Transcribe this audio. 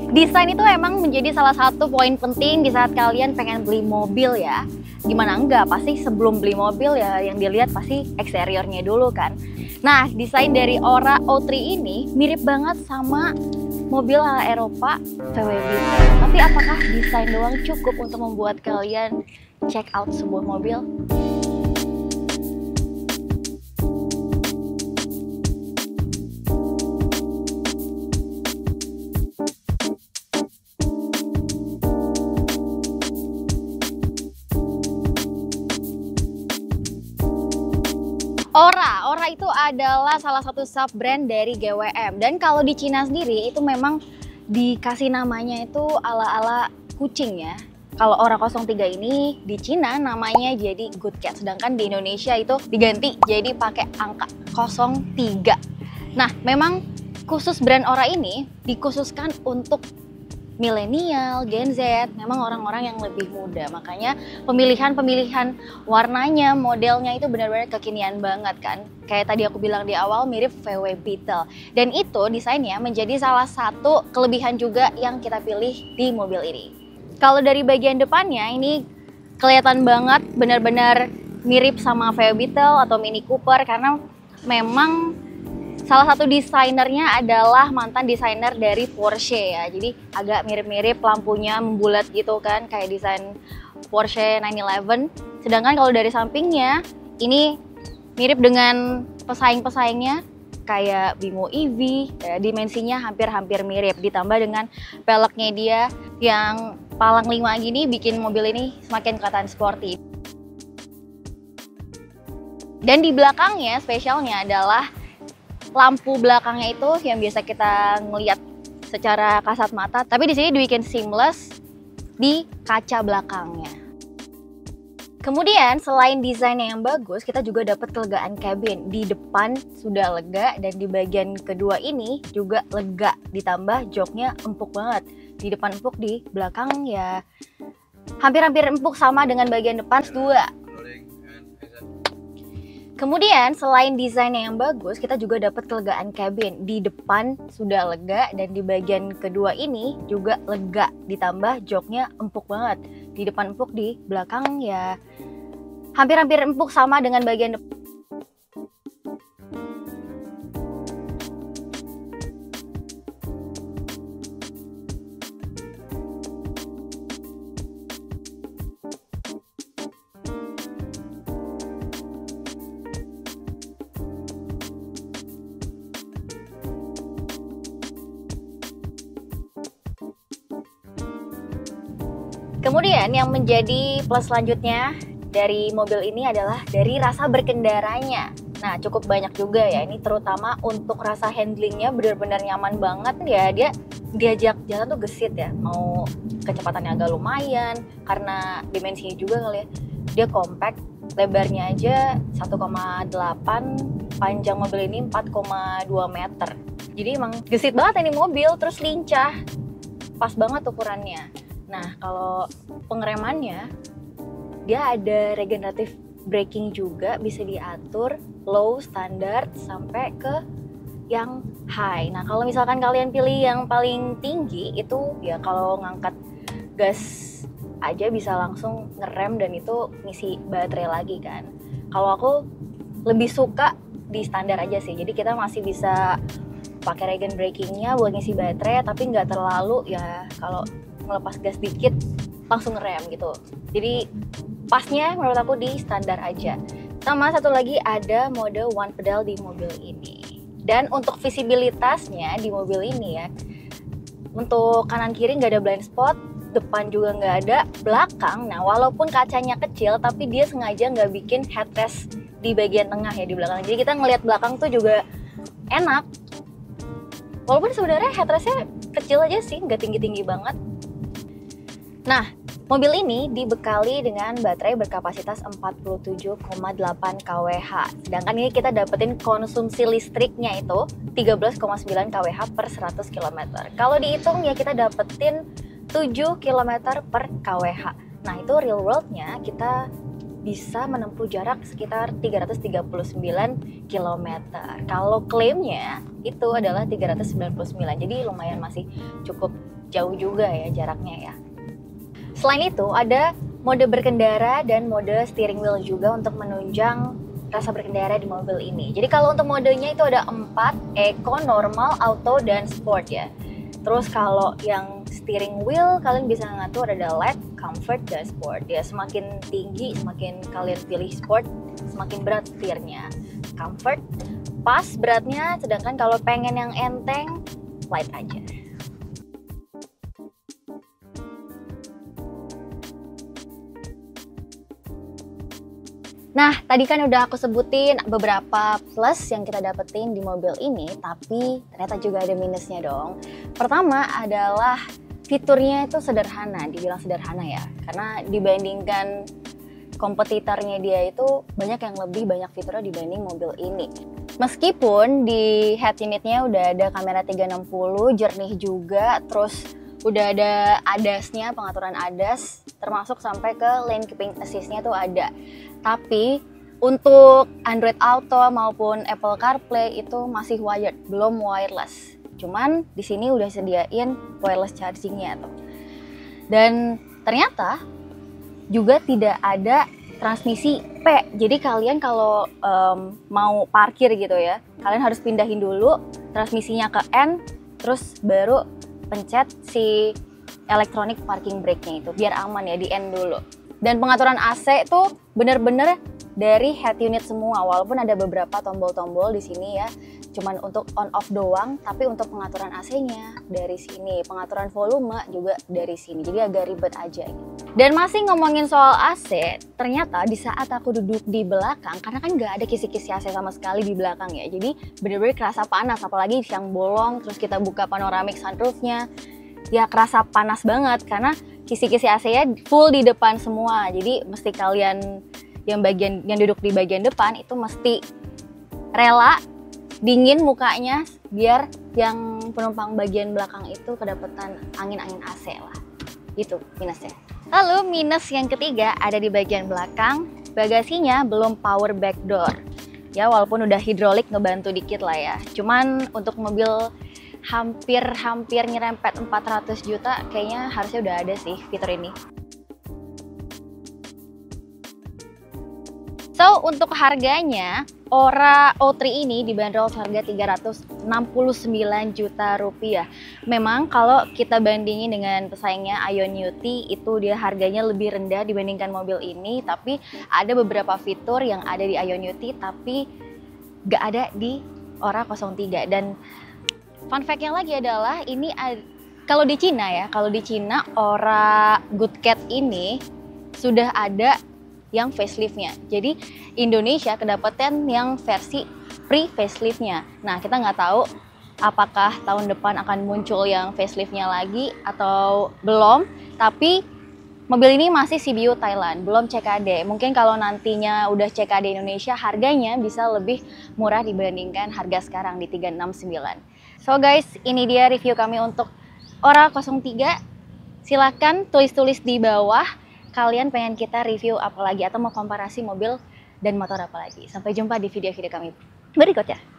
Desain itu emang menjadi salah satu poin penting di saat kalian pengen beli mobil ya. Gimana enggak, pasti sebelum beli mobil ya yang dilihat pasti eksteriornya dulu kan. Nah, desain dari Ora O3 ini mirip banget sama mobil ala Eropa VW Beetle. Tapi apakah desain doang cukup untuk membuat kalian check out sebuah mobil? Ora itu adalah salah satu sub brand dari GWM, dan kalau di Cina sendiri itu memang dikasih namanya itu ala-ala kucing ya. Kalau Ora 03 ini di Cina namanya jadi Good Cat, sedangkan di Indonesia itu diganti jadi pakai angka 03. Nah, memang khusus brand Ora ini dikhususkan untuk milenial, Gen Z, memang orang-orang yang lebih muda. Makanya pemilihan warnanya, modelnya itu benar-benar kekinian banget kan. Kayak tadi aku bilang di awal, mirip VW Beetle. Dan itu desainnya menjadi salah satu kelebihan juga yang kita pilih di mobil ini. Kalau dari bagian depannya ini kelihatan banget benar-benar mirip sama VW Beetle atau Mini Cooper, karena memang salah satu desainernya adalah mantan desainer dari Porsche ya. Jadi agak mirip-mirip, lampunya membulat gitu kan, kayak desain Porsche 911. Sedangkan kalau dari sampingnya ini mirip dengan pesaing-pesaingnya kayak Bimo EV, ya, dimensinya hampir-hampir mirip. Ditambah dengan peleknya dia yang palang 5 gini bikin mobil ini semakin kelihatan sporty. Dan di belakangnya spesialnya adalah lampu belakangnya itu yang biasa kita ngelihat secara kasat mata, tapi di sini dibikin seamless di kaca belakangnya. Kemudian selain desainnya yang bagus, kita juga dapat kelegaan kabin. Di depan sudah lega dan di bagian kedua ini juga lega, ditambah joknya empuk banget. Di depan empuk, di belakang ya hampir-hampir empuk sama dengan bagian depan dua. Kemudian selain desainnya yang bagus, kita juga dapat kelegaan kabin. Di depan sudah lega dan di bagian kedua ini juga lega, ditambah joknya empuk banget. Di depan empuk, di belakang ya hampir-hampir empuk sama dengan bagian depan. Kemudian yang menjadi plus selanjutnya dari mobil ini adalah dari rasa berkendaranya. Nah, cukup banyak juga ya, ini terutama untuk rasa handlingnya benar-benar nyaman banget ya. Dia diajak jalan tuh gesit ya, mau kecepatannya agak lumayan karena dimensinya juga kali ya. Dia compact, lebarnya aja 1,8, panjang mobil ini 4,2 meter. Jadi emang gesit banget ini mobil, terus lincah, pas banget ukurannya. Nah, kalau pengeremannya, dia ada regenerative braking juga, bisa diatur low, standar, sampai ke yang high. Nah, kalau misalkan kalian pilih yang paling tinggi, itu ya kalau ngangkat gas aja bisa langsung ngerem dan itu ngisi baterai lagi kan. Kalau aku lebih suka di standar aja sih, jadi kita masih bisa pakai regen brakingnya buat ngisi baterai, tapi nggak terlalu ya kalau ngelepas gas dikit langsung ngerem gitu. Jadi pasnya menurut aku di standar aja. Sama satu lagi ada mode one pedal di mobil ini. Dan untuk visibilitasnya di mobil ini ya, untuk kanan kiri nggak ada blind spot, depan juga nggak ada, belakang. Nah, walaupun kacanya kecil, tapi dia sengaja nggak bikin headrest di bagian tengah ya di belakang. Jadi kita ngelihat belakang tuh juga enak. Walaupun sebenarnya headrestnya kecil aja sih, nggak tinggi-tinggi banget. Nah, mobil ini dibekali dengan baterai berkapasitas 47,8 kWh. Sedangkan ini kita dapetin konsumsi listriknya itu 13,9 kWh per 100 km. Kalau dihitung ya kita dapetin 7 km per kWh. Nah, itu real world-nya kita bisa menempuh jarak sekitar 339 km. Kalau klaimnya itu adalah 399, jadi lumayan masih cukup jauh juga ya jaraknya ya. Selain itu ada mode berkendara dan mode steering wheel juga untuk menunjang rasa berkendara di mobil ini. Jadi kalau untuk modenya itu ada 4, Eco, Normal, Auto, dan Sport ya. Terus kalau yang steering wheel kalian bisa ngatur ada LED, Comfort, dan Sport ya. Semakin tinggi, semakin kalian pilih Sport, semakin berat setirnya. Comfort, pas beratnya, sedangkan kalau pengen yang enteng, light aja. Nah, tadi kan udah aku sebutin beberapa plus yang kita dapetin di mobil ini, tapi ternyata juga ada minusnya dong. Pertama adalah fiturnya itu sederhana, dibilang sederhana ya. Karena dibandingkan kompetitornya dia itu banyak yang lebih banyak fiturnya dibanding mobil ini. Meskipun di head unitnya udah ada kamera 360, jernih juga, terus udah ada ADAS-nya, pengaturan ADAS, termasuk sampai ke lane keeping assist-nya tuh ada. Tapi untuk Android Auto maupun Apple CarPlay itu masih wired, belum wireless. Cuman di sini udah sediain wireless charging-nya tuh. Dan ternyata juga tidak ada transmisi P. Jadi kalian kalau mau parkir gitu ya, kalian harus pindahin dulu transmisinya ke N, terus baru pencet si electronic parking brake-nya itu biar aman ya, di N dulu. Dan pengaturan AC itu bener-bener dari head unit semua, walaupun ada beberapa tombol-tombol di sini ya, cuman untuk on off doang, tapi untuk pengaturan AC-nya dari sini, pengaturan volume juga dari sini, jadi agak ribet aja gitu. Dan masih ngomongin soal AC, ternyata di saat aku duduk di belakang, karena kan nggak ada kisi-kisi AC sama sekali di belakang ya, jadi bener-bener kerasa panas, apalagi siang bolong, terus kita buka panoramic sunroof-nya, ya kerasa panas banget, karena kisi-kisi AC-nya full di depan semua, jadi mesti kalian yang duduk di bagian depan itu mesti rela dingin mukanya biar yang penumpang bagian belakang itu kedapetan angin-angin AC lah. Itu minusnya. Lalu minus yang ketiga ada di bagian belakang, bagasinya belum power back door. Ya walaupun udah hidrolik ngebantu dikit lah ya. Cuman untuk mobil hampir nyerempet 400 juta kayaknya harusnya udah ada sih fitur ini. So, untuk harganya, Ora O3 ini dibanderol harga 369 juta rupiah. Memang kalau kita bandingin dengan pesaingnya IONITY, itu dia harganya lebih rendah dibandingkan mobil ini, tapi ada beberapa fitur yang ada di IONITY tapi gak ada di Ora 03. Dan fun fact-nya lagi adalah ini kalau di Cina ya, kalau di Cina Ora Good Cat ini sudah ada yang facelift-nya. Jadi Indonesia kedapatan yang versi pre-facelift-nya. Nah, kita nggak tahu apakah tahun depan akan muncul yang facelift-nya lagi atau belum. Tapi mobil ini masih CBU Thailand, belum CKD. Mungkin kalau nantinya udah CKD Indonesia, harganya bisa lebih murah dibandingkan harga sekarang di 369. So guys, ini dia review kami untuk Ora 03. Silahkan tulis-tulis di bawah kalian pengen kita review apa lagi atau mau komparasi mobil dan motor apa lagi. Sampai jumpa di video-video kami berikutnya.